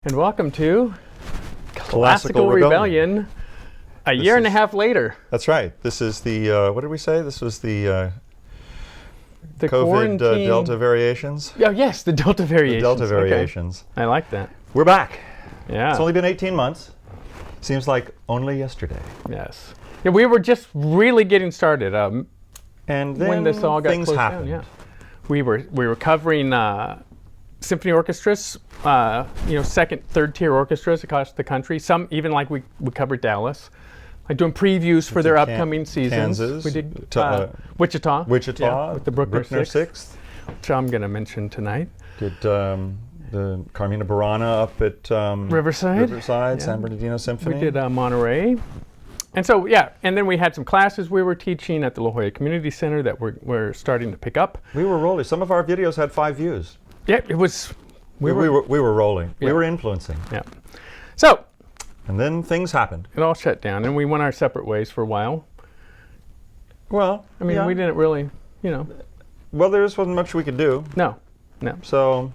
And welcome to Classical Rebellion, a year and a half later. That's right. This is the, what did we say? This was the COVID Delta Variations? Oh, yes, the Delta Variations. The Delta Variations. Okay. I like that. We're back. Yeah. It's only been 18 months. Seems like only yesterday. Yes. Yeah, we were just really getting started. And then when this all got things closed happened. down, yeah. We were covering symphony orchestras, second, third tier orchestras across the country. Some even like we covered Dallas, like doing previews for their upcoming seasons. Kansas. We did Wichita. Wichita. With the Bruckner Sixth. Which I'm going to mention tonight. Did the Carmina Burana up at Riverside, yeah. San Bernardino Symphony. We did Monterey. And so, yeah, and then we had some classes we were teaching at the La Jolla Community Center that we're starting to pick up. We were rolling. Some of our videos had 5 views. Yeah, it was. We were rolling. Yeah. We were influencing. Yeah. So. And then things happened. It all shut down, and we went our separate ways for a while. Well, I mean, we didn't really, Well, there just wasn't much we could do. No. So,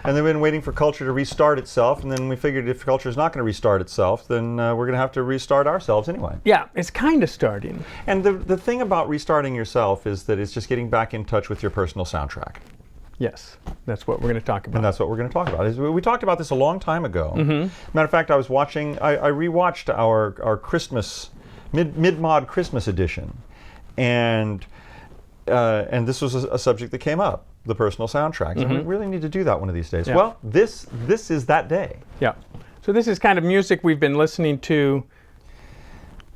and then we've been waiting for culture to restart itself, and then we figured if culture is not going to restart itself, then we're going to have to restart ourselves anyway. Yeah, it's kind of starting. And the thing about restarting yourself is that it's just getting back in touch with your personal soundtrack. Yes, that's what we're going to talk about. And that's what we're going to talk about. We talked about this a long time ago. Mm-hmm. Matter of fact, I rewatched our Christmas, mid-mod Christmas edition, and this was a subject that came up, the personal soundtrack. Mm-hmm. And we really need to do that one of these days. Yeah. Well, this is that day. Yeah. So this is kind of music we've been listening to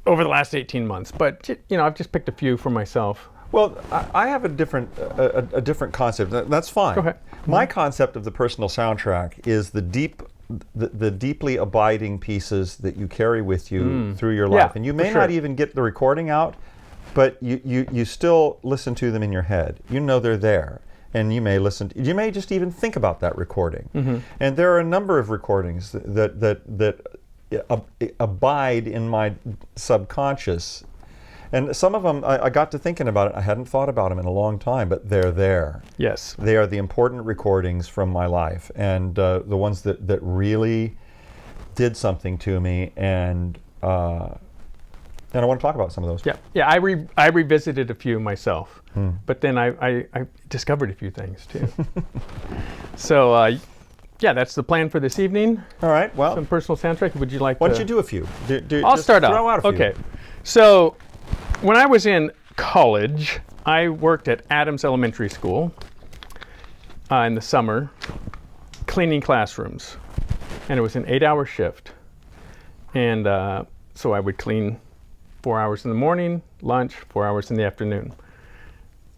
over the last 18 months, but I've just picked a few for myself. Well, I have a different concept. That's fine. Go ahead. My concept of the personal soundtrack is the deeply abiding pieces that you carry with you through your life. Yeah, and you may not even get the recording out, but you still listen to them in your head. You know they're there. And you may just even think about that recording. Mm-hmm. And there are a number of recordings that abide in my subconscious. And some of them, I got to thinking about it. I hadn't thought about them in a long time, but they're there. Yes. They are the important recordings from my life, and the ones that really did something to me, and I want to talk about some of those. Yeah. I revisited a few myself, but then I discovered a few things too. So that's the plan for this evening. All right. Well, some personal soundtrack. Would you like? Why don't you do a few? I'll start throw out a few. Okay. So. When I was in college, I worked at Adams Elementary School in the summer, cleaning classrooms. And it was an 8-hour shift. And so I would clean 4 hours in the morning, lunch, 4 hours in the afternoon.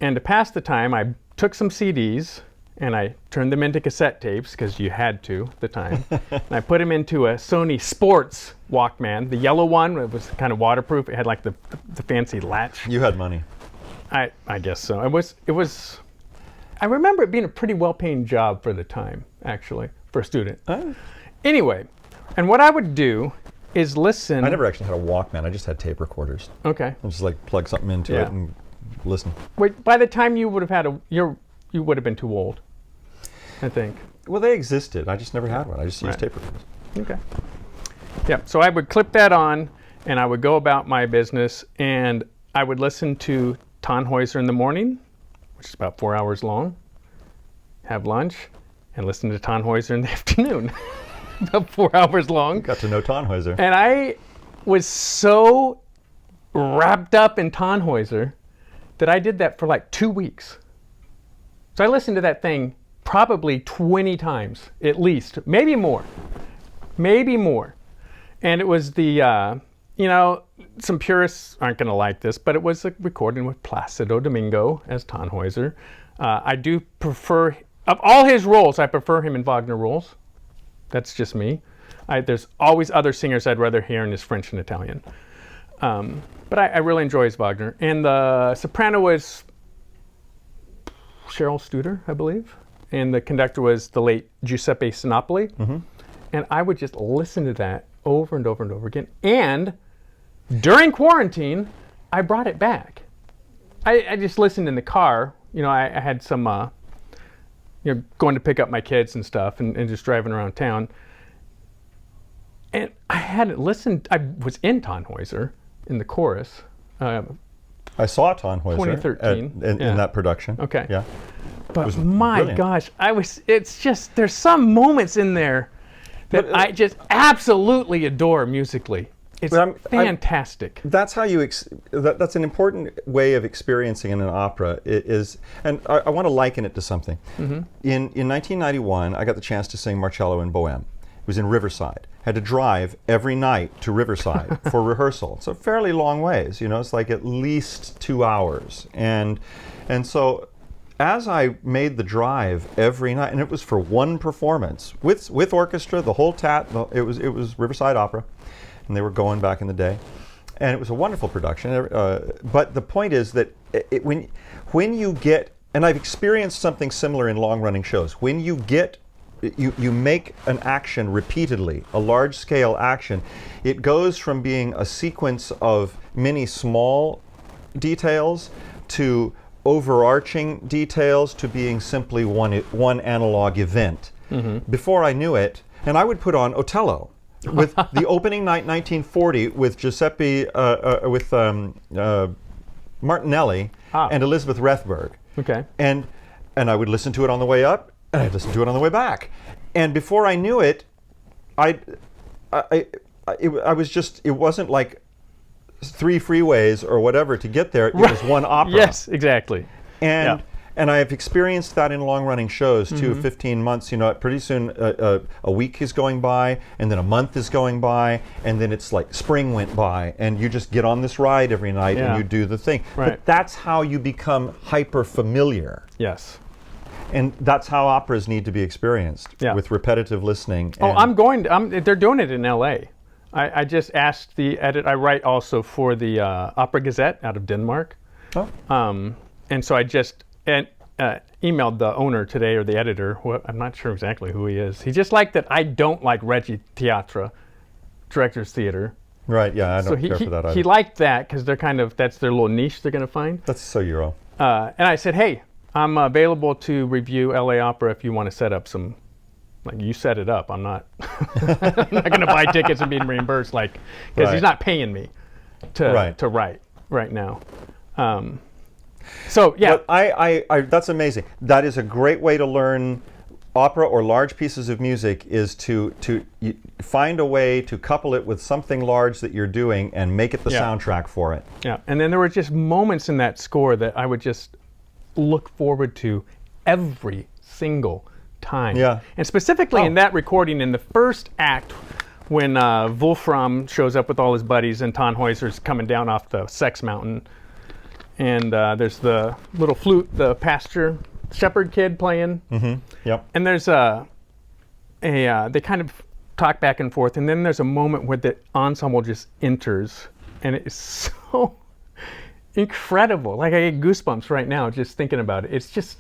And to pass the time, I took some CDs and I turned them into cassette tapes, because you had to at the time. And I put them into a Sony Sports Walkman, the yellow one. It was kind of waterproof. It had like the fancy latch. You had money. I guess so. It was. I remember it being a pretty well-paying job for the time, actually, for a student. Anyway, and what I would do is listen. I never actually had a Walkman. I just had tape recorders. Okay. I just like plug something into it and listen. Wait, by the time you would have had you would have been too old, I think. Well, they existed. I just never had one. I just used tape recorders. Okay. Yeah, so I would clip that on, and I would go about my business, and I would listen to Tannhäuser in the morning, which is about 4 hours long, have lunch, and listen to Tannhäuser in the afternoon, about 4 hours long. Got to know Tannhäuser. And I was so wrapped up in Tannhäuser that I did that for like 2 weeks. So I listened to that thing probably 20 times, at least, maybe more. And it was the, some purists aren't going to like this, but it was a recording with Placido Domingo as Tannhäuser. I do prefer, of all his roles, I prefer him in Wagner roles. That's just me. There's always other singers I'd rather hear in his French and Italian. But I really enjoy his Wagner. And the soprano was Cheryl Studer, I believe. And the conductor was the late Giuseppe Sinopoli. Mm-hmm. And I would just listen to that over and over and over again. And during quarantine, I brought it back. I just listened in the car. I had some, going to pick up my kids and stuff and just driving around town. And I hadn't listened. I was in Tannhäuser in the chorus. I saw Tannhäuser 2013 in that production. Okay. Yeah. But my brilliant. gosh, it's just, there's some moments in there that I just absolutely adore musically. It's fantastic. That's how you. That's an important way of experiencing an opera. And I want to liken it to something. Mm-hmm. In 1991, I got the chance to sing Marcello in Bohème. It was in Riverside. Had to drive every night to Riverside for rehearsal. It's a fairly long ways. It's like at least 2 hours. And so, as I made the drive every night, and it was for one performance with orchestra, the whole it was Riverside Opera. And they were going back in the day, and it was a wonderful production. But the point is that when you get, and I've experienced something similar in long-running shows. When you make an action repeatedly, a large-scale action, it goes from being a sequence of many small details to overarching details to being simply one analog event. Mm-hmm. Before I knew it, and I would put on Otello. With the opening night, 1940, with Giuseppe, with Martinelli and Elizabeth Rethberg. Okay. And I would listen to it on the way up, and I'd listen to it on the way back. And before I knew it, it wasn't like 3 freeways or whatever to get there. It was one opera. Yes, exactly. And I have experienced that in long-running shows too. Mm-hmm. 15 months, pretty soon a week is going by, and then a month is going by, and then it's like spring went by, and you just get on this ride every night and you do the thing. Right. But that's how you become hyper-familiar. Yes. And that's how operas need to be experienced, with repetitive listening. They're doing it in L.A. I just asked the edit. I write also for the Opera Gazette out of Denmark. Oh. And so I just emailed the owner today, or the editor. I'm not sure exactly who he is. He just liked that I don't like Regi Teatra, Director's Theater. Right, yeah, I don't care for that either. He liked that because that's their little niche they're going to find. That's so Euro. And I said, hey, I'm available to review LA Opera if you want to set up some, like, you set it up. I'm not I'm not going to buy tickets and be reimbursed, because he's not paying me to write right now. So yeah, but I that's amazing. That is a great way to learn opera or large pieces of music, is to find a way to couple it with something large that you're doing and make it the soundtrack for it. Yeah, and then there were just moments in that score that I would just look forward to every single time. Yeah, and specifically in that recording in the first act, when Wolfram shows up with all his buddies and Tannhäuser's coming down off the Sex Mountain. And there's the little flute, the pasture shepherd kid playing. Mm-hmm. Yep. And there's they kind of talk back and forth, and then there's a moment where the ensemble just enters, and it is so incredible. Like, I get goosebumps right now just thinking about it. It's just,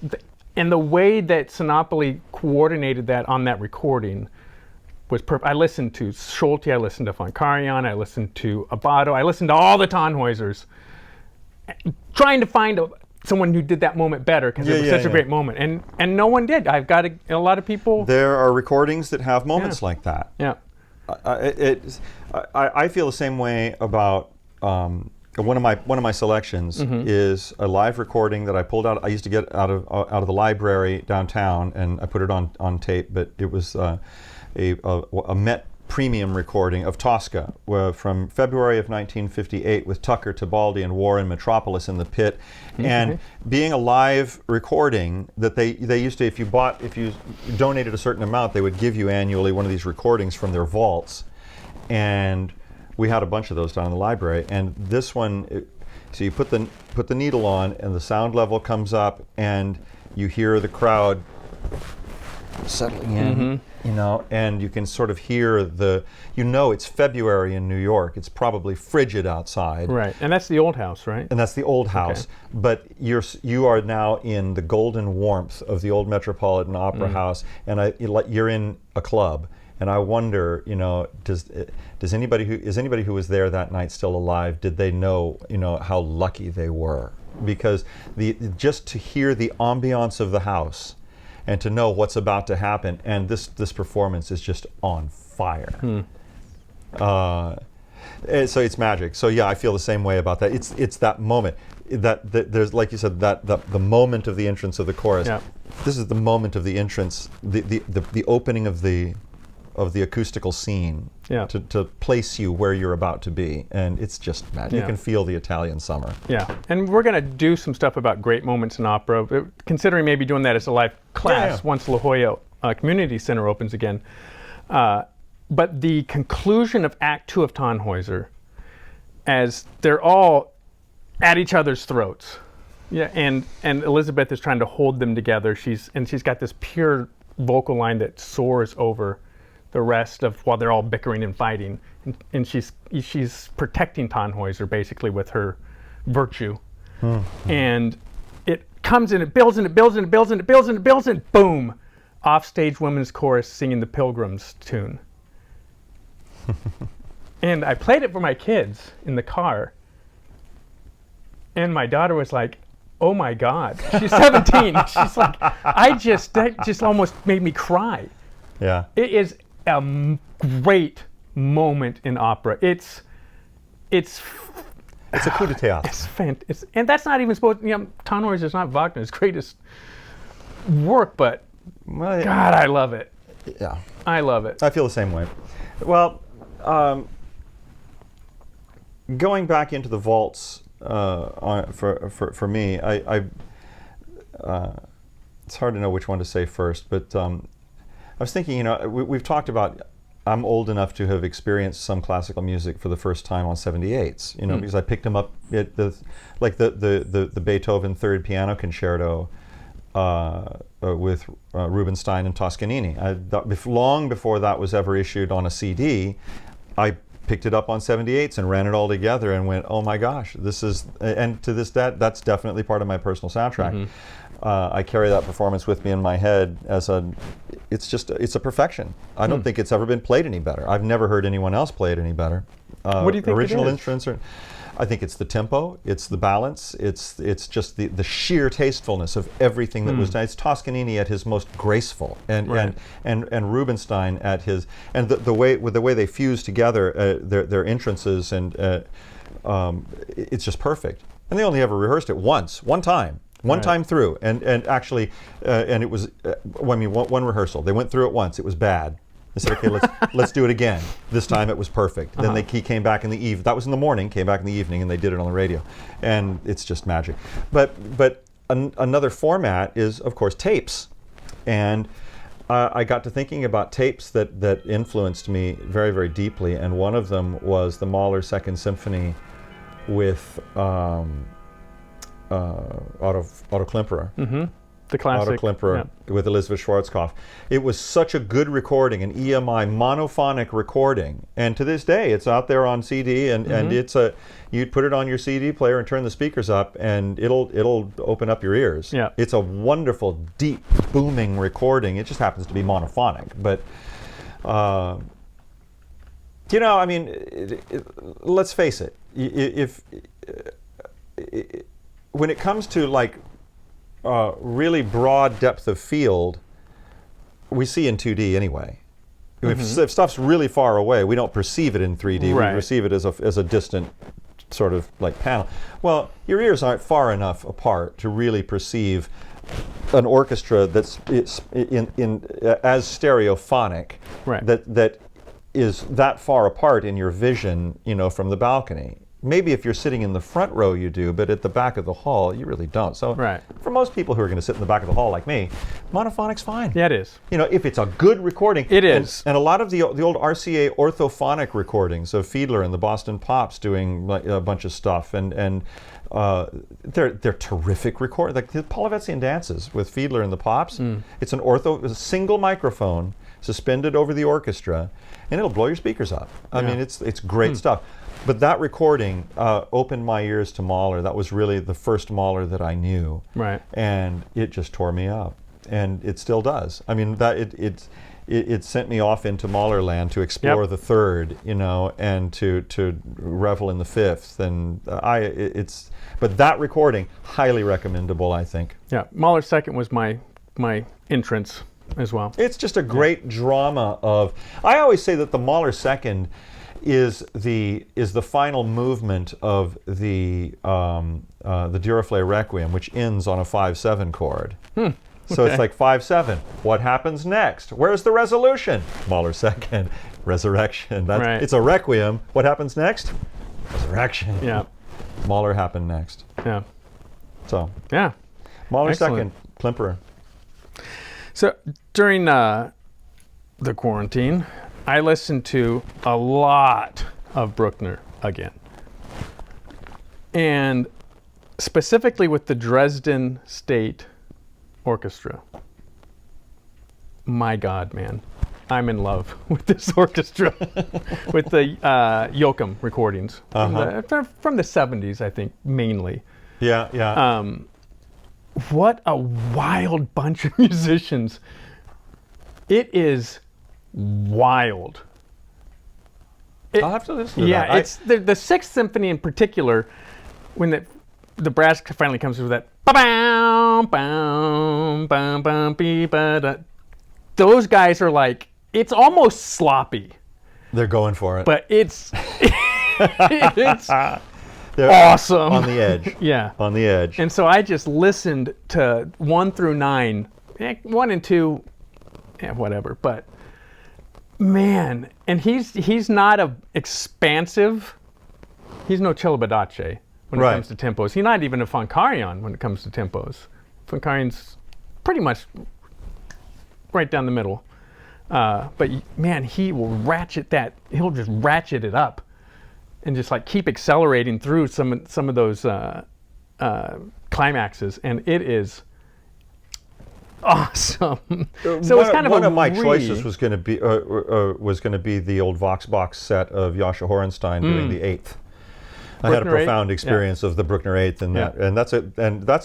and the way that Sinopoli coordinated that on that recording was perfect. I listened to Schulte, I listened to Von Karajan, I listened to Abbado, I listened to all the Tannhäusers, trying to find someone who did that moment better, because it was such a great moment, and no one did. I've got a lot of people. There are recordings that have moments like that. Yeah, I feel the same way about one of my selections is a live recording that I pulled out. I used to get out of the library downtown, and I put it on tape. But it was a Met premium recording of Tosca from February of 1958 with Tucker, Tebaldi, and Warren Metropolis in the pit, and being a live recording that they used to, if you donated a certain amount, they would give you annually one of these recordings from their vaults, and we had a bunch of those down in the library. And this one, so you put the needle on, and the sound level comes up, and you hear the crowd settling in, and you can sort of hear it's February in New York. It's probably frigid outside. Right, and that's the old house, right? And that's the old house. But you are now in the golden warmth of the old Metropolitan Opera House, and you're in a club. And I wonder, is anybody who was there that night still alive? Did they know, how lucky they were? Because just to hear the ambiance of the house, and to know what's about to happen, and this performance is just on fire. So it's magic. So yeah, I feel the same way about that. It's that moment that there's, like you said, that the moment of the entrance of the chorus. Yeah. This is the moment of the entrance, the opening of the acoustical scene, Yeah. to place you where you're about to be, and it's just magic. Yeah. You can feel the Italian summer. Yeah, and we're going to do some stuff about great moments in opera, considering maybe doing that as a live class once La Jolla Community Center opens again. But the conclusion of Act 2 of Tannhäuser, as they're all at each other's throats, yeah, and Elizabeth is trying to hold them together. She's got this pure vocal line that soars over the rest of while they're all bickering and fighting, and she's protecting Tannhäuser basically with her virtue, and it comes and it builds and it builds and it builds and it builds and it builds and boom, offstage women's chorus singing the Pilgrims tune. And I played it for my kids in the car, and my daughter was like, "Oh my God!" She's 17. She's like, that just almost made me cry. Yeah. It is a great moment in opera. It's a coup de théâtre. And that's not even supposed. Tannhäuser is not Wagner's greatest work, but Well, God, I love it. Yeah. I love it. I feel the same way. Well, going back into the vaults for me, it's hard to know which one to say first, but I was thinking, we've talked about, I'm old enough to have experienced some classical music for the first time on 78s, because I picked them up at the Beethoven Third Piano Concerto with Rubinstein and Toscanini. Long before that was ever issued on a CD, I picked it up on 78s and ran it all together and went, oh my gosh, this is, and to this day, that's definitely part of my personal soundtrack. I carry that performance with me in my head as it's a perfection. I don't think it's ever been played any better. I've never heard anyone else play it any better. What do you think original it is? instruments are, I think it's the tempo, it's the balance, it's just the sheer tastefulness of everything that was done. It's Toscanini at his most graceful, and Rubinstein at his, and the way they fuse together their entrances, and it's just perfect. And they only ever rehearsed it one time through, and actually, and it was one rehearsal. They went through it once. It was bad. They said, okay, let's do it again. This time it was perfect. Then he came back in the evening. That was in the morning. Came back in the evening, and they did it on the radio, and it's just magic. But another format is, of course, tapes, and I got to thinking about tapes that influenced me very, very deeply, and one of them was the Mauler Second Symphony with Otto Klemperer. The classic. Otto Klemperer with Elizabeth Schwarzkopf. It was such a good recording, an EMI monophonic recording, and to this day it's out there on CD, and it's you'd put it on your CD player and turn the speakers up, and it'll open up your ears. Yeah. It's a wonderful, deep, booming recording. It just happens to be monophonic, but let's face it. When it comes to really broad depth of field, we see in 2D anyway. If stuff's really far away, we don't perceive it in 3D. Right. We perceive it as a distant sort of panel. Well, your ears aren't far enough apart to really perceive an orchestra that's as stereophonic. Right. That is that far apart in your vision, from the balcony. Maybe if you're sitting in the front row you do, but at the back of the hall you really don't. So for most people who are going to sit in the back of the hall like me, monophonic's fine. Yeah, it is. If it's a good recording. It is. And a lot of the old RCA orthophonic recordings of Fiedler and the Boston Pops doing a bunch of stuff, and they're terrific recordings. Like the Polivetzian dances with Fiedler and the Pops, it's a single microphone suspended over the orchestra, and it'll blow your speakers up. I mean, it's great stuff. But that recording opened my ears to Mauler. That was really the first Mauler that I knew. Right. And it just tore me up. And it still does. I mean, it sent me off into Mauler land to explore the third, and to revel in the fifth. And but that recording, highly recommendable, I think. Yeah, Mahler second was my entrance as well. It's just a great drama of, I always say that the Mahler second is the final movement of the Duraflé Requiem, which ends on a 5/7 chord. So it's like 5/7. What happens next? Where's the resolution? Mauler second, resurrection. Right. It's a requiem. What happens next? Resurrection. Yeah. Mauler happened next. Yeah. So Yeah. Mauler Excellent. second, Klemperer. So during the quarantine, I listened to a lot of Bruckner again. And specifically with the Dresden State Orchestra. My God, man. I'm in love with this orchestra. With the Joachim recordings. From the 70s, I think, mainly. Yeah, yeah. What a wild bunch of musicians. It is wild. I'll have to listen to that. Yeah, it's the Sixth Symphony in particular, when the brass finally comes through that ba-bam, bam, bam, bam, bee, ba-da. Those guys are like, it's almost sloppy, They're going for it. but it's it's They're awesome. on the edge. Yeah. On the edge. And so I just listened to 1 through 9, 1 and 2, whatever. But man, and he's not a expansive. He's no Cello Badace when it Right. comes to tempos. He's not even a Fonkarian when it comes to tempos. Fonkarian's pretty much right down the middle. But man, he will ratchet that. He'll just ratchet it up. And just like keep accelerating through some of those climaxes, and it is awesome. So it's kind of one of my choices was going to be the old Vox box set of Jascha Horenstein doing the Eighth. I had a Bruckner profound Eighth? experience of the Bruckner Eighth, and that's a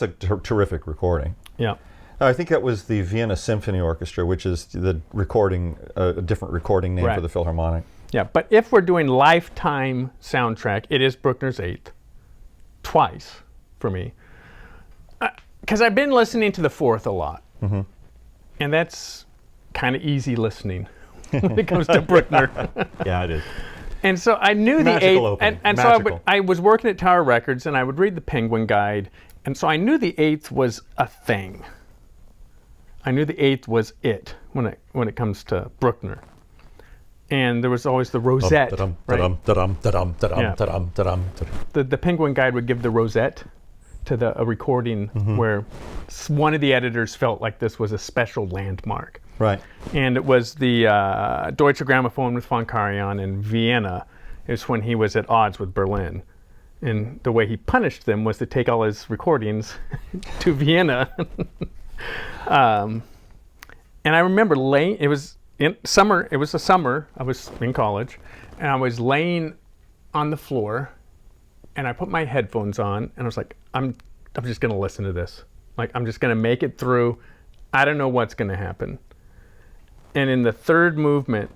terrific recording. Yeah. I think that was the Vienna Symphony Orchestra, which is the recording, a different recording name for the Philharmonic. Yeah, but if we're doing lifetime soundtrack, it is Bruckner's Eighth, twice for me. Because I've been listening to the Fourth a lot, and that's kind of easy listening when it comes to Bruckner. Yeah, it is. And so I knew Magical the Eighth, opening. and so I was working at Tower Records, and I would read the Penguin Guide, and so I knew the Eighth was a thing. I knew the Eighth was it when it comes to Bruckner. And there was always the rosette, right? The Penguin Guide would give the rosette to a recording where one of the editors felt like this was a special landmark. Right. And it was the Deutsche Grammophon with Fonkarian in Vienna. Is when he was at odds with Berlin. And the way he punished them was to take all his recordings to Vienna. And I remember it was in summer. It was a summer. I was in college, and I was laying on the floor, and I put my headphones on, and I was like, I'm just gonna listen to this. Like, I'm just gonna make it through. I don't know what's gonna happen. And in the third movement,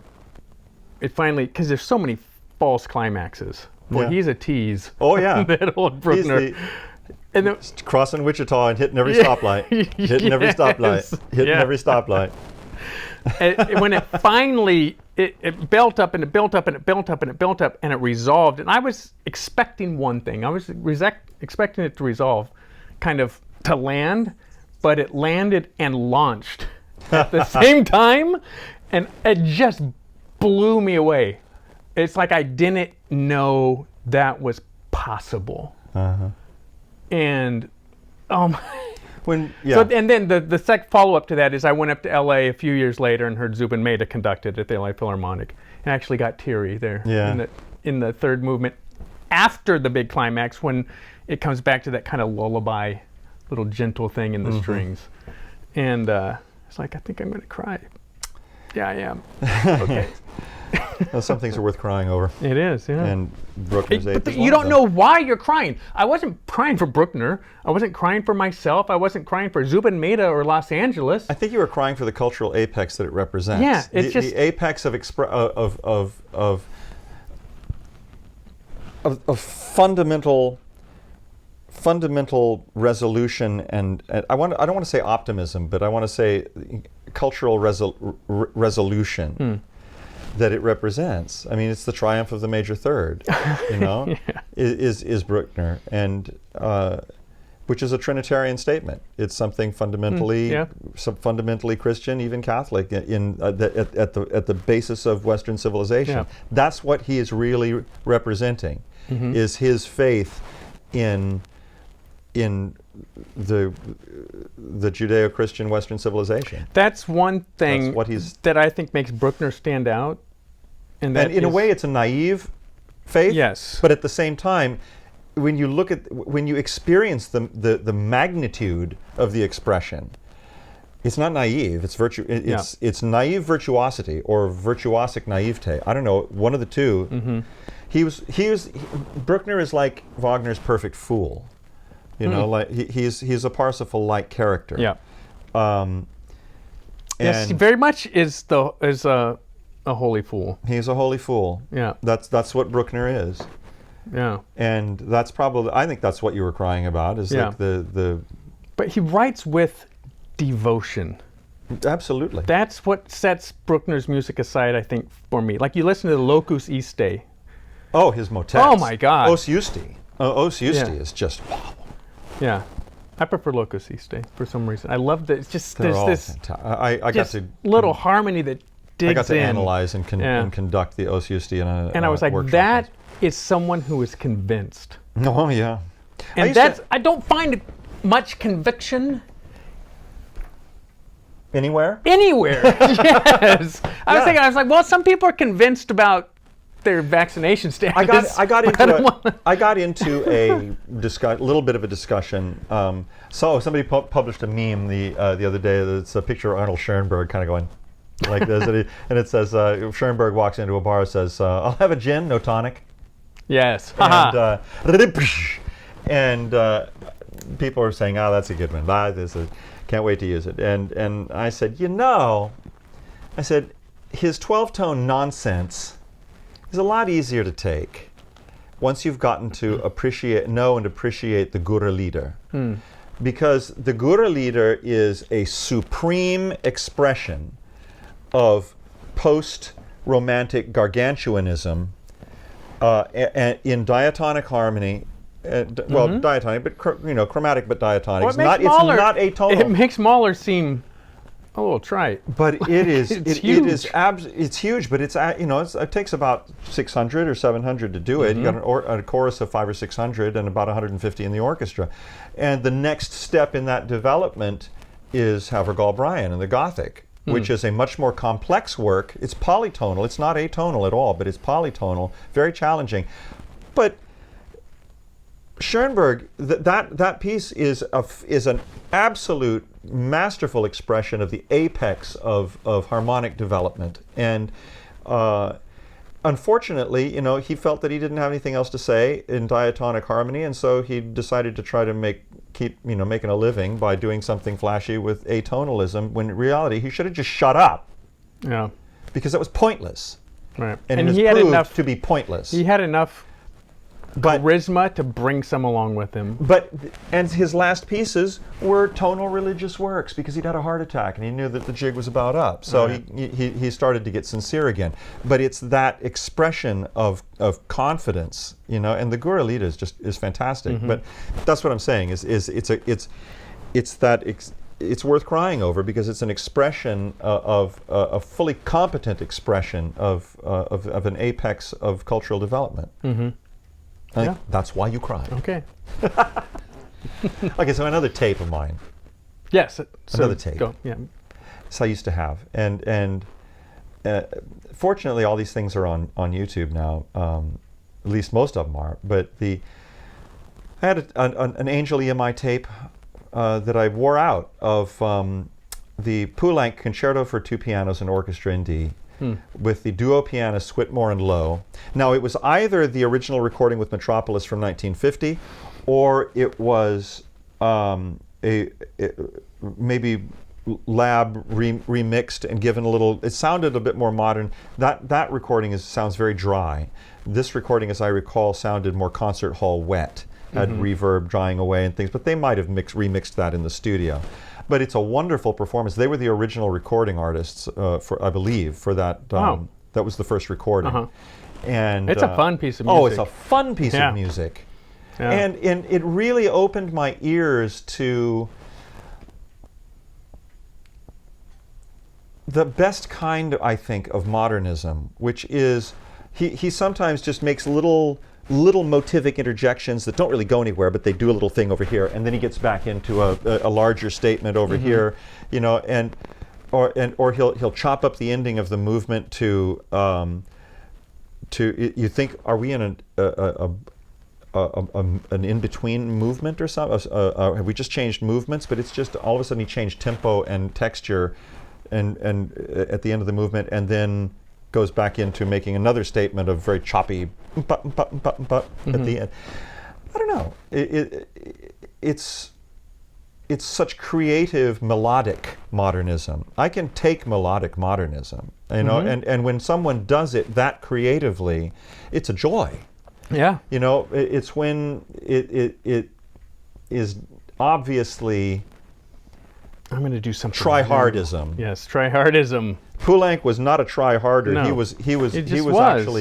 it finally, because there's so many false climaxes. Boy, he's a tease. Oh yeah, that old Bruckner. And then, crossing Wichita and hitting every stoplight. Hitting every stoplight. Hitting every stoplight. And when it finally, it built up and it built up and it built up and it built up and it resolved. And I was expecting one thing. I was expecting it to resolve, kind of to land, but it landed and launched at the same time. And it just blew me away. It's like I didn't know that was possible. And oh my. So, and then the follow-up to that is I went up to L.A. a few years later and heard Zubin Mehta conduct it at the L.A. Philharmonic, and actually got teary there in the third movement after the big climax when it comes back to that kind of lullaby, little gentle thing in the strings, and it's like I think I'm going to cry. Yeah, I am. Okay. Well, some things are worth crying over. It is, yeah. And Bruckner's Eighth. But you don't know why you're crying. I wasn't crying for Bruckner. I wasn't crying for myself. I wasn't crying for Zubin Mehta or Los Angeles. I think you were crying for the cultural apex that it represents. Yeah, it's the apex of fundamental resolution, and I don't want to say optimism, but I want to say cultural resolution. that it represents. I mean, it's the triumph of the major third, you know, Yeah. is Bruckner, and which is a Trinitarian statement. It's something fundamentally, yeah. fundamentally Christian, even Catholic, at the basis of Western civilization. Yeah. That's what he is really representing, is his faith in the Judeo-Christian Western civilization. That's one thing That's what he's- that I think makes Bruckner stand out. And And in a way, it's a naive faith. Yes. But at the same time, when you experience the magnitude of the expression, it's not naive. It's it's naive virtuosity or virtuosic naivete. I don't know, one of the two. Bruckner is like Wagner's perfect fool. You know, like he's a Parsifal-like character. Yeah. Yes, And he very much is a holy fool. he's a holy fool. Yeah. That's what Bruckner is. Yeah. And that's probably, I think that's what you were crying about, is Yeah. like the But he writes with devotion. absolutely. That's what sets Bruckner's music aside, I think, for me. Like, you listen to the Locus Iste. Oh, his motets. Oh my God. Os Justi. Os Justi Yeah. is just, Yeah. I prefer Locus Iste for some reason. I love that. It's just, they're there's all this fantastic. I got just to little harmony that digs I got to in. analyze and, Yeah. and conduct the Os Justi in a And I was like, workshop that is someone who is convinced. once. Oh yeah. And used to- I don't find much conviction anywhere. anywhere. Yes. I was thinking, I was like, well, some people are convinced about their vaccination status. I got but I don't into wanna- I got into a little bit of a discussion. So somebody published a meme the other day. It's a picture of Arnold Schoenberg kind of going like this, and it says Schoenberg walks into a bar and says, "I'll have a gin, no tonic." Yes. And people are saying, "Oh, that's a good one. Can't wait to use it." And I said, I said, his 12-tone nonsense is a lot easier to take once you've gotten to know and appreciate the Gura leader. Because the Gura leader is a supreme expression of post-romantic gargantuanism in diatonic harmony. Well, diatonic, but chromatic, but diatonic. Well, It's not atonal. It makes Mauler seem a little trite. But it is. It's it is. huge. It's huge. But it takes about 600 or 700 to do it. You got a chorus of 500 or 600 and about 150 in the orchestra. And the next step in that development is Gallbrine and the Gothic, which is a much more complex work. It's polytonal. It's not atonal at all, but it's polytonal. Very challenging. But Schoenberg, that piece is an absolute masterful expression of the apex of harmonic development. And unfortunately, he felt that he didn't have anything else to say in diatonic harmony, and so he decided to try to keep making a living by doing something flashy with atonalism, when in reality he should have just shut up. Yeah. Because that was pointless. Right. And it he was had proved enough to be pointless. He had enough But charisma to bring some along with him. And his last pieces were tonal religious works, because he'd had a heart attack and he knew that the jig was about up. So Right. he started to get sincere again. But it's that expression of confidence, and the Gura Lita is fantastic. But that's what I'm saying it's worth crying over, because it's an expression of a fully competent expression of an apex of cultural development. I think that's why you cry. Okay. Okay, so another tape of mine. Yes. So Another tape. Go. Yeah. This I used to have, and fortunately, all these things are on YouTube now. At least most of them are. But I had an Angel EMI tape that I wore out of the Poulenc Concerto for two pianos and orchestra in D. With the duo pianists Whitmore and Lowe. Now, it was either the original recording with Metropolis from 1950, or it was maybe lab remixed and given a little. It sounded a bit more modern. That recording sounds very dry. This recording, as I recall, sounded more concert hall wet. Had reverb drying away and things, but they might have remixed that in the studio. But it's a wonderful performance. They were the original recording artists, I believe, for that Wow. That was the first recording. And It's a fun piece of music. Oh, it's a fun piece of music. Yeah. And it really opened my ears to the best kind, I think, of modernism, which is he sometimes just makes little motivic interjections that don't really go anywhere, but they do a little thing over here, and then he gets back into a larger statement over here, you know, or he'll chop up the ending of the movement to you think, are we in an in-between movement or something? Have we just changed movements? But it's just all of a sudden he changed tempo and texture, and at the end of the movement, and then goes back into making another statement of very choppy at the end. I don't know. It's such creative melodic modernism. I can take melodic modernism, you know, and when someone does it that creatively, it's a joy. Yeah. You know, it's when it is obviously I'm going to do something. Tryhardism. Yes, tryhardism. Poulenc was not a tryharder. No.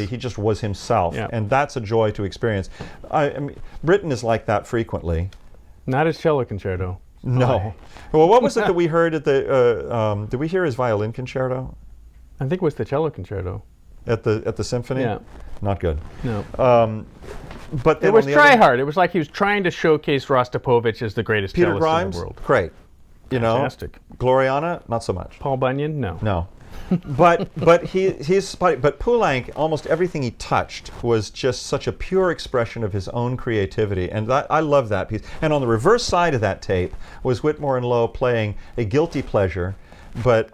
He just was himself, and that's a joy to experience. I mean, Britain is like that frequently. Not his cello concerto. No. Well, what was it that we heard at the? Did we hear his violin concerto? I think it was the cello concerto. At the symphony. Yeah. Not good. No. But then it was tryhard. It was like he was trying to showcase Rostropovich as the greatest Peter cellist Grimes, in the world. great. You know, Fantastic. Gloriana, not so much. Paul Bunyan, no. No. but Poulenc, almost everything he touched was just such a pure expression of his own creativity, and I love that piece. And on the reverse side of that tape was Whitmore and Lowe playing a guilty pleasure, but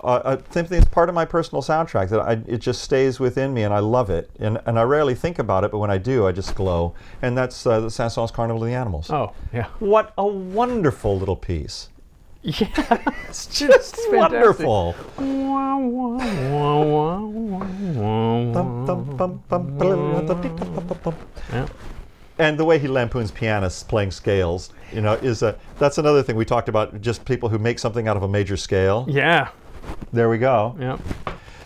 something that's part of my personal soundtrack that it just stays within me, and I love it. And I rarely think about it, but when I do, I just glow. And that's the Saint-Saëns Carnival of the Animals. Oh, yeah. What a wonderful little piece. Yeah, it's just wonderful. Yeah. And the way he lampoons pianists playing scales, you know, that's another thing we talked about, just people who make something out of a major scale. Yeah. There we go. Yeah.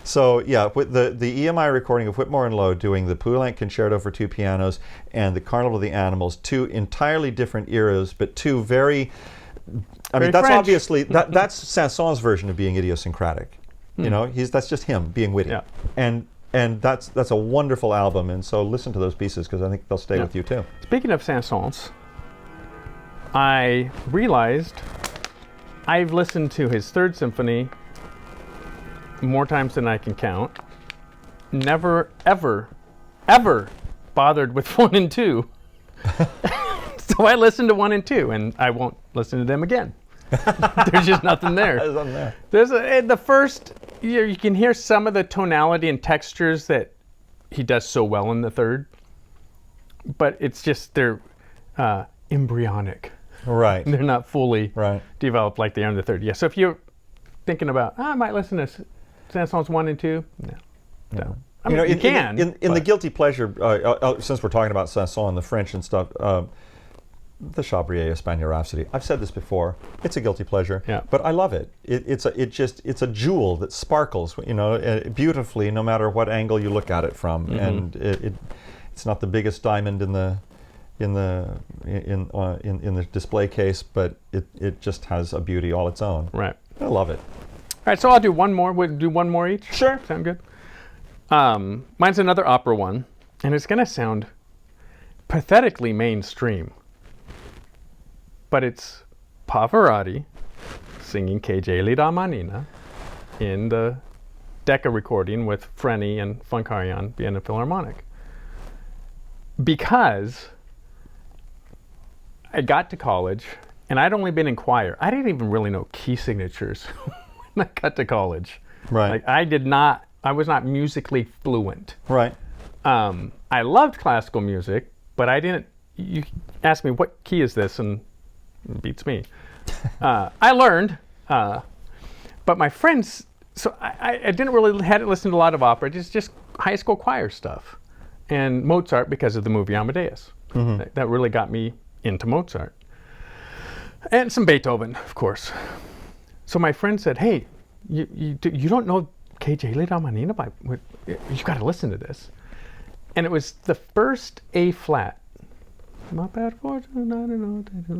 So yeah, with the EMI recording of Whitmore and Lowe doing the Poulenc Concerto for two pianos and the Carnival of the Animals, two entirely different eras, but two very that's French. obviously that's Saint-Saëns' version of being idiosyncratic. You know, that's just him being witty. Yeah. And that's a wonderful album, and so listen to those pieces because I think they'll stay with you too. Speaking of Saint-Saëns, I realized I've listened to his third symphony more times than I can count. Never, ever, ever bothered with 1 and 2. So I listened to 1 and 2, and I won't listen to them again. There's just nothing there. There's nothing there. There's the first, you can hear some of the tonality and textures that he does so well in the third, but it's just they're embryonic. Right. They're not fully Right. developed like they are in the third. Yeah. So if you're thinking about, I might listen to Saint-Saëns 1 and 2, no. I mean, you can. In the guilty pleasure, since we're talking about Saint-Saëns and the French and stuff, the Chabrier Espagnol Rhapsody. I've said this before. It's a guilty pleasure, but I love it. It's a jewel that sparkles, you know, beautifully, no matter what angle you look at it from. And it's not the biggest diamond in the display case, but it just has a beauty all its own. Right. I love it. All right. So I'll do one more. We'll do one more each. Sure. Sound good? Mine's another opera one, and it's going to sound pathetically mainstream. But it's Pavarotti singing Che geli da manina in the Decca recording with Freni and Funkarian Vienna Philharmonic. Because I got to college, and I'd only been in choir. I didn't even really know key signatures when I got to college. Right. Like I was not musically fluent. Right. I loved classical music, but I didn't. You asked me, what key is this? And it beats me. I learned, but my friends, so I didn't really hadn't listened to a lot of opera, just high school choir stuff. And Mozart because of the movie Amadeus. That really got me into Mozart. And some Beethoven, of course. So my friend said, hey, you don't know okay, J-Lit Amanina, you got to listen to this. And it was the first A flat. My bad fortune, I don't know what to do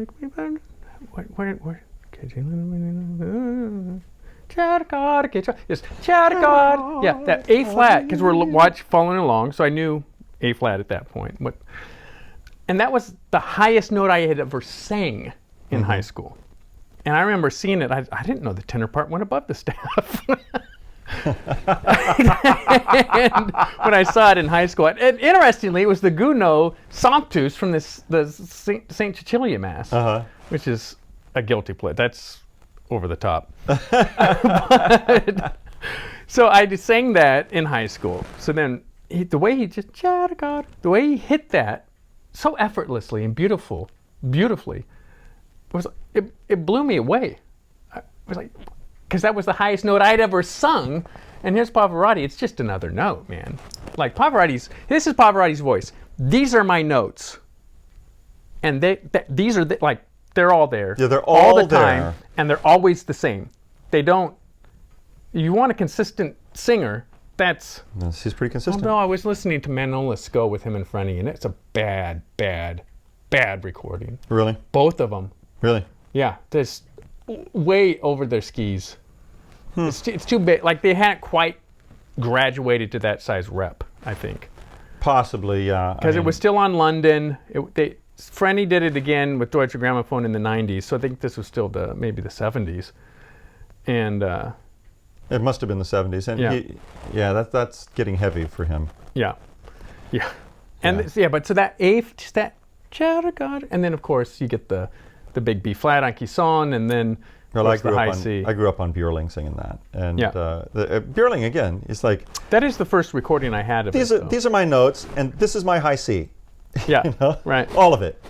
like me. Where? Just yeah, that A flat, because we're following along, so I knew A flat at that point. And that was the highest note I had ever sang in high school. And I remember seeing it. I didn't know the tenor part went above the staff. And when I saw it in high school, and interestingly, it was the Gounod Sanctus from the St. Cecilia Mass, which is a guilty pleasure. That's over the top. So I sang that in high school. So then the way he hit that so effortlessly and beautifully, it blew me away. I was like, because that was the highest note I'd ever sung, and here's Pavarotti. It's just another note, man. Like this is Pavarotti's voice. These are my notes, and these are they're all there. Yeah, they're all the there. time, and they're always the same. They don't. You want a consistent singer. He's pretty consistent. Although I was listening to Manola Sco with him and Frenny, and it's a bad recording. Really? Both of them. Really? Yeah, just way over their skis. It's too big. Like they hadn't quite graduated to that size rep, I think. Possibly, yeah. Because it was still on London. Frenny did it again with Deutsche Grammophon in the 90s, so I think this was still maybe the 70s. And it must have been the 70s. And that's getting heavy for him. Yeah. And but so that just that God, and then of course you get the big B flat on Kisson, and then the high C. I grew up on Björling singing that, and Björling again is like that is the first recording I had of these it. These are my notes, and this is my high C. Yeah, right. All of it.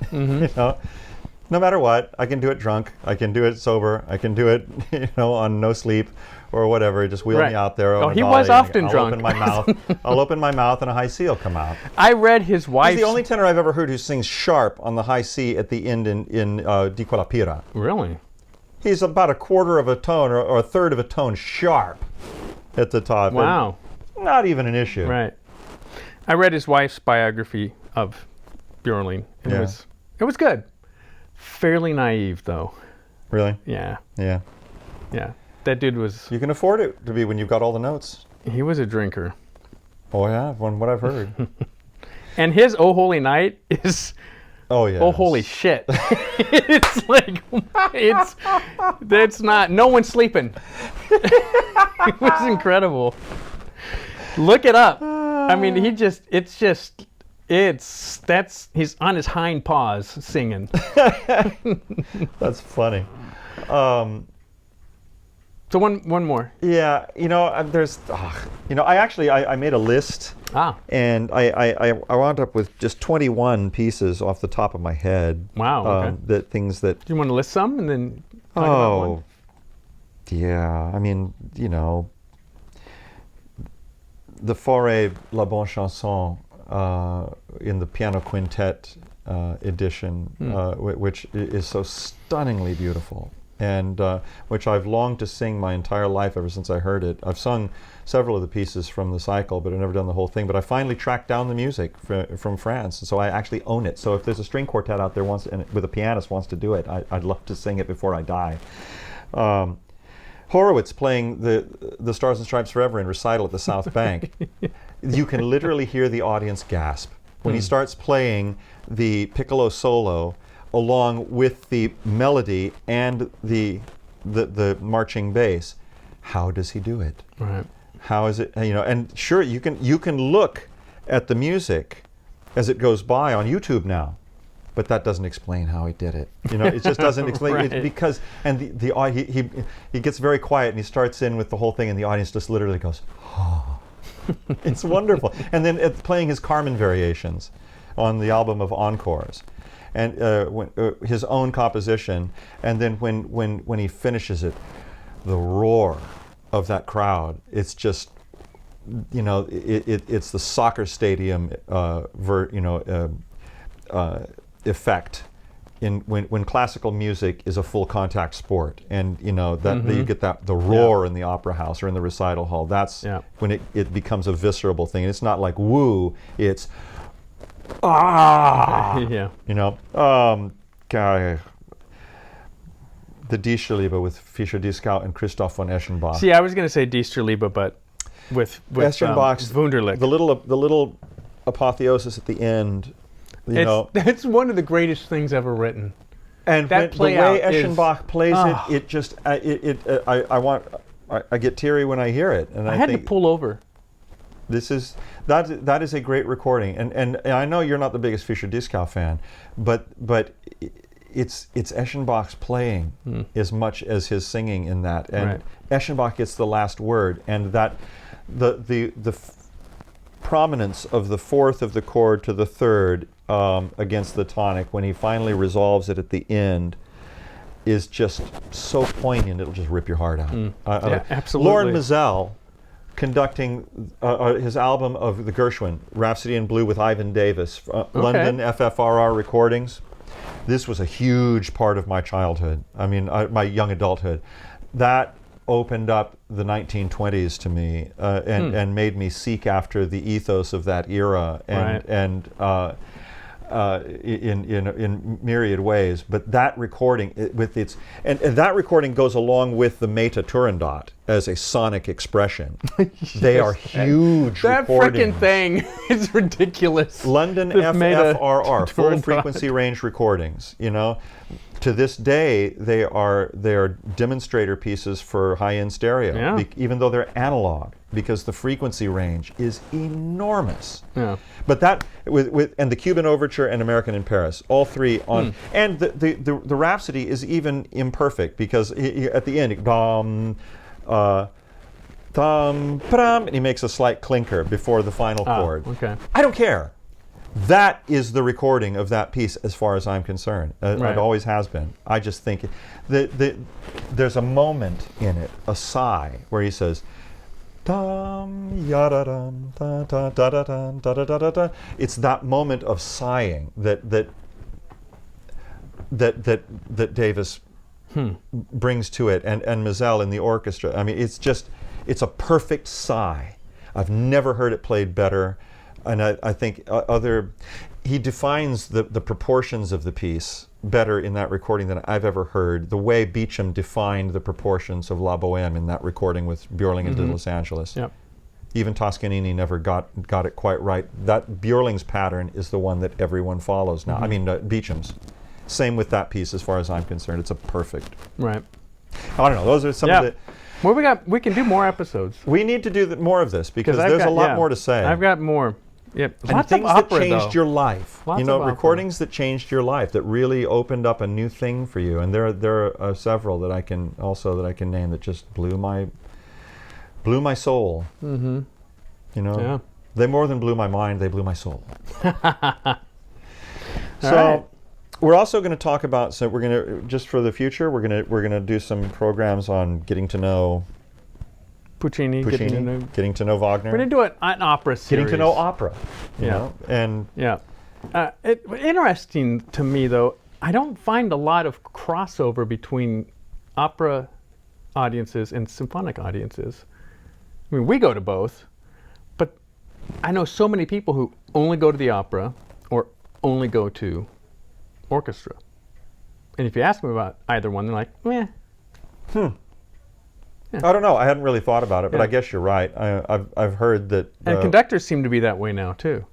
No matter what, I can do it drunk, I can do it sober, I can do it, on no sleep or whatever. Just wheel me out there. He was often drunk. I'll open my mouth, and a high C will come out. I read his wife. He's the only tenor I've ever heard who sings sharp on the high C at the end in Di Quella Pira. Really? He's about a quarter of a tone or a third of a tone sharp at the top. Wow. Not even an issue. Right. I read his wife's biography of Björling. And it was good. Fairly naive, though. Really? Yeah. Yeah. Yeah. That dude was... You can afford it to be when you've got all the notes. He was a drinker. Oh, yeah? From what I've heard. And his Oh Holy Night is... Oh, yeah. Oh, holy shit. It's like... That's not... No one's sleeping. It was incredible. Look it up. I mean, he's on his hind paws singing. That's funny. So one more. Yeah, there's, I made a list. And I wound up with just 21 pieces off the top of my head. Wow. Okay. Do you want to list some and then talk about one? Yeah. I mean, the Forêt La Bonne Chanson in the piano quintet edition, which is so stunningly beautiful, and which I've longed to sing my entire life ever since I heard it. I've sung several of the pieces from the cycle, but I've never done the whole thing. But I finally tracked down the music from France, so I actually own it. So if there's a string quartet out there with a pianist wants to do it, I'd love to sing it before I die. Horowitz playing the Stars and Stripes Forever in recital at the South Bank. You can literally hear the audience gasp when he starts playing the piccolo solo along with the melody and the marching bass. How does he do it? Right. How is it? And sure, you can look at the music as it goes by on YouTube now. But that doesn't explain how he did it. It just doesn't explain Right. it because he gets very quiet and he starts in with the whole thing and the audience just literally goes, oh. It's wonderful. And then playing his Carmen variations on the album of Encores, and his own composition, and then when he finishes it, the roar of that crowd. It's just, it's the soccer stadium effect when classical music is a full contact sport, and that you get the roar in the opera house or in the recital hall. That's when it becomes a visceral thing. And it's not like woo, it's the Diesterliebe with Fischer-Dieskau and Christoph von Eschenbach. See, I was going to say Diesterliebe, but with Eschenbach's Wunderlich. The little apotheosis at the end. It's one of the greatest things ever written. And that the way Eschenbach plays it just I get teary when I hear it, and I had think to pull over. That is a great recording, and I know you're not the biggest Fischer-Dieskau fan, but it's Eschenbach's playing as much as his singing in that, and Eschenbach gets the last word, and that the prominence of the fourth of the chord to the third against the tonic when he finally resolves it at the end is just so poignant, it'll just rip your heart out. Absolutely. Loren Mazel conducting his album of the Gershwin, Rhapsody in Blue with Ivan Davis, London FFRR recordings. This was a huge part of my childhood. I mean, my young adulthood. That opened up the 1920s to me and made me seek after the ethos of that era in myriad ways. But that recording with its and that recording goes along with the Meta Turandot as a sonic expression. They are huge that recordings. That freaking thing is ridiculous. London FFRR, full frequency range recordings. To this day, they are demonstrator pieces for high-end stereo, even though they're analog, because the frequency range is enormous. Yeah. But that and the Cuban Overture and American in Paris, all three on, and the Rhapsody is even imperfect because at the end, and he makes a slight clinker before the final chord. Okay. I don't care. That is the recording of that piece as far as I'm concerned. It always has been. I just think there's a moment in it, a sigh, where he says, dum, yada-dum, da-da-da-da-dum, da-da-da-da-da. It's that moment of sighing that Davis brings to it, and Mazel in the orchestra. I mean, it's a perfect sigh. I've never heard it played better. And I think he defines the proportions of the piece better in that recording than I've ever heard. The way Beecham defined the proportions of La Bohème in that recording with Björling and Los Angeles. Yep. Even Toscanini never got it quite right. That Björling's pattern is the one that everyone follows now. I mean, Beecham's. Same with that piece as far as I'm concerned. It's a perfect. Right. I don't know. Those are some of the... Well, we can do more episodes. We need to do more of this because there's a lot more to say. I've got more. Yep. And Lots things of opera, that changed your life. Lots of recordings that changed your life, that really opened up a new thing for you. And there are several that I can name that just blew my soul. Mm-hmm. They more than blew my mind, they blew my soul. We're also going to talk about, so we're going to, just for the future, we're going to do some programs on getting to know Puccini, getting to know Wagner. We're going to do an opera series. Getting to know opera. You know? And interesting to me, though, I don't find a lot of crossover between opera audiences and symphonic audiences. I mean, we go to both, but I know so many people who only go to the opera or only go to orchestra. And if you ask them about either one, they're like, meh. Yeah. I don't know. I hadn't really thought about it, but I guess you're right. I've heard that. And conductors seem to be that way now too.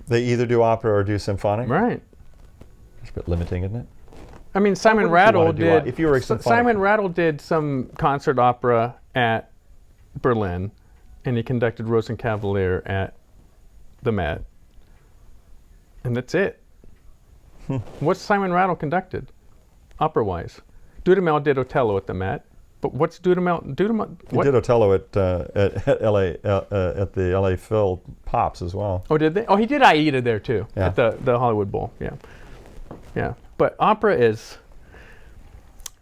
They either do opera or do symphonic. Right. It's a bit limiting, isn't it? I mean, Simon Rattle did. If you were a symphonic. Simon Rattle did some concert opera at Berlin, and he conducted Rosenkavalier at the Met, and that's it. What's Simon Rattle conducted, opera-wise? Dudamel did Otello at the Met. But what's Dudamel? He did Otello at the LA Phil Pops as well. Oh, did they? Oh, he did Aida there too at the Hollywood Bowl. Yeah. But opera is.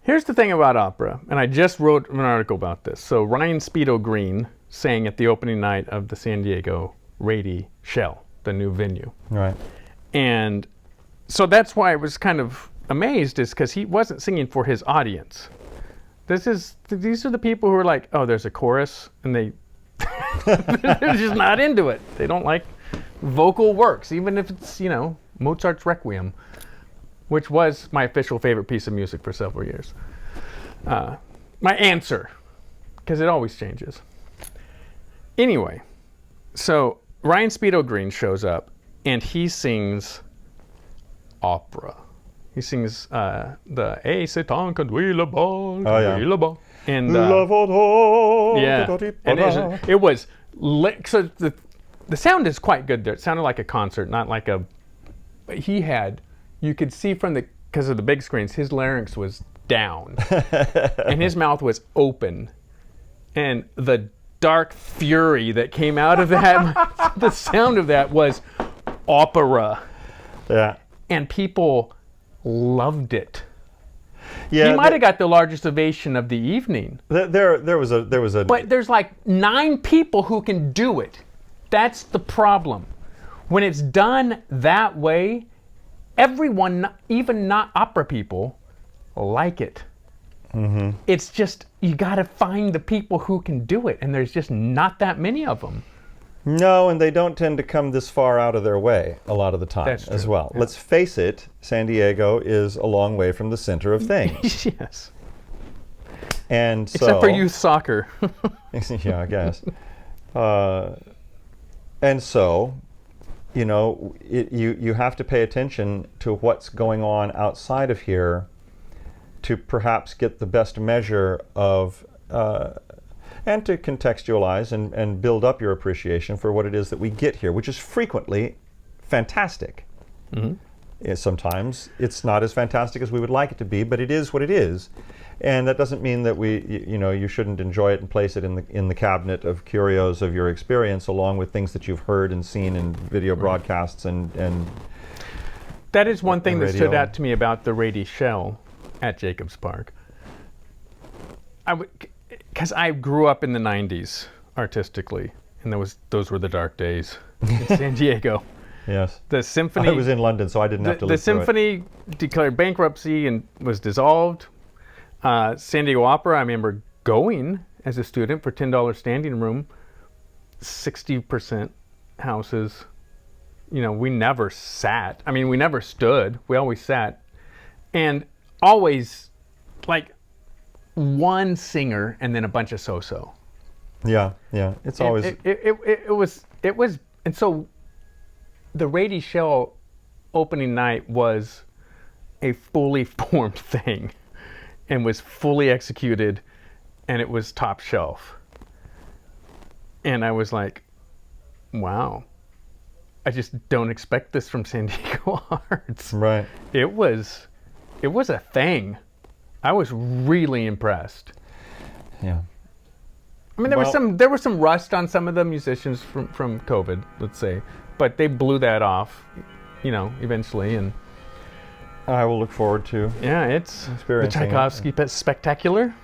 Here's the thing about opera, and I just wrote an article about this. So Ryan Speedo Green sang at the opening night of the San Diego Rady Shell, the new venue. Right. And so that's why it was kind of amazed is because he wasn't singing for his audience. These are the people who are like, oh, there's a chorus, and they're just not into it. They don't like vocal works, even if it's, Mozart's Requiem, which was my official favorite piece of music for several years. My answer, because it always changes. Anyway, so Ryan Speedo Green shows up, and he sings opera. He sings the "Et c'est un conduit là-bas, conduit là-bas," and and it was so the sound is quite good there. It sounded like a concert, not like a. You could see because of the big screens, his larynx was down, and his mouth was open, and the dark fury that came out of that, the sound of that was opera. Yeah. And people loved it. Yeah, he might have got the largest ovation of the evening. There was a. But there's like 9 people who can do it. That's the problem. When it's done that way, everyone, even not opera people, like it. Mm-hmm. It's just, you got to find the people who can do it, and there's just not that many of them. No, and they don't tend to come this far out of their way a lot of the time as well. Yeah. Let's face it, San Diego is a long way from the center of things. Yes. And so, except for youth soccer. Yeah, I guess. And so, you have to pay attention to what's going on outside of here to perhaps get the best measure of and to contextualize and build up your appreciation for what it is that we get here, which is frequently fantastic. Mm-hmm. Sometimes it's not as fantastic as we would like it to be, but it is what it is. And that doesn't mean that you shouldn't enjoy it and place it in the cabinet of curios of your experience, along with things that you've heard and seen in video broadcasts and that is one thing that stood out to me about the Rady Shell at Jacobs Park. Because I grew up in the 90s artistically, and those were the dark days in San Diego. Yes. The Symphony. I was in London, so I didn't have to live through it. The Symphony declared bankruptcy and was dissolved. San Diego Opera, I remember going as a student for $10 standing room, 60% houses. We never sat. I mean, we never stood. We always sat. And always, like, one singer and then a bunch of so-so. Yeah. It's always... It was, and so the Rady Shell opening night was a fully formed thing and was fully executed, and it was top shelf. And I was like, wow, I just don't expect this from San Diego Arts. Right. It was a thing. I was really impressed. Yeah. I mean, there was some rust on some of the musicians from COVID, let's say, but they blew that off, eventually, and I will look forward to it's the experiencing Tchaikovsky spectacular.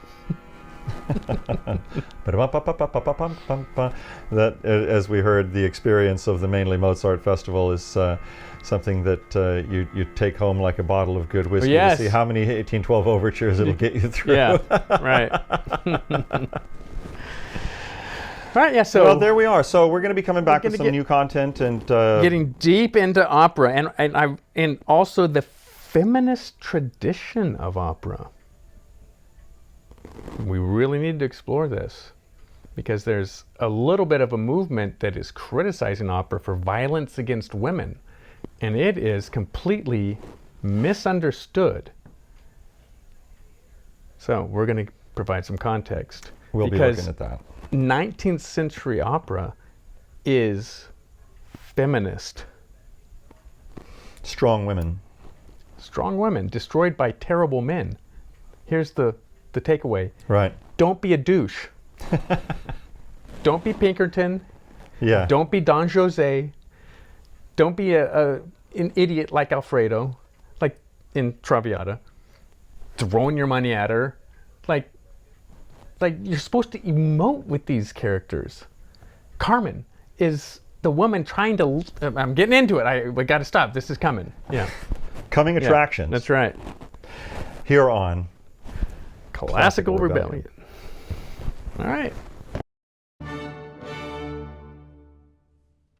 That, as we heard, the experience of the Mainly Mozart Festival is something that you take home like a bottle of good whiskey to see how many 1812 overtures it'll get you through. Yeah, right. Right, yeah, so... Well, there we are. So we're going to be coming back with some new content and... getting deep into opera and also the feminist tradition of opera. We really need to explore this because there's a little bit of a movement that is criticizing opera for violence against women, and it is completely misunderstood. So we're going to provide some context. We'll be looking at that. 19th century opera is feminist. Strong women. Strong women destroyed by terrible men. Here's the takeaway. Right. Don't be a douche. Don't be Pinkerton. Yeah. Don't be Don Jose. Don't be an idiot like Alfredo, like in Traviata, throwing your money at her. Like you're supposed to emote with these characters. Carmen is the woman trying to... I'm getting into it. We got to stop. This is coming. Yeah. Coming attractions. That's right. Here on Classical Rebellion. All right.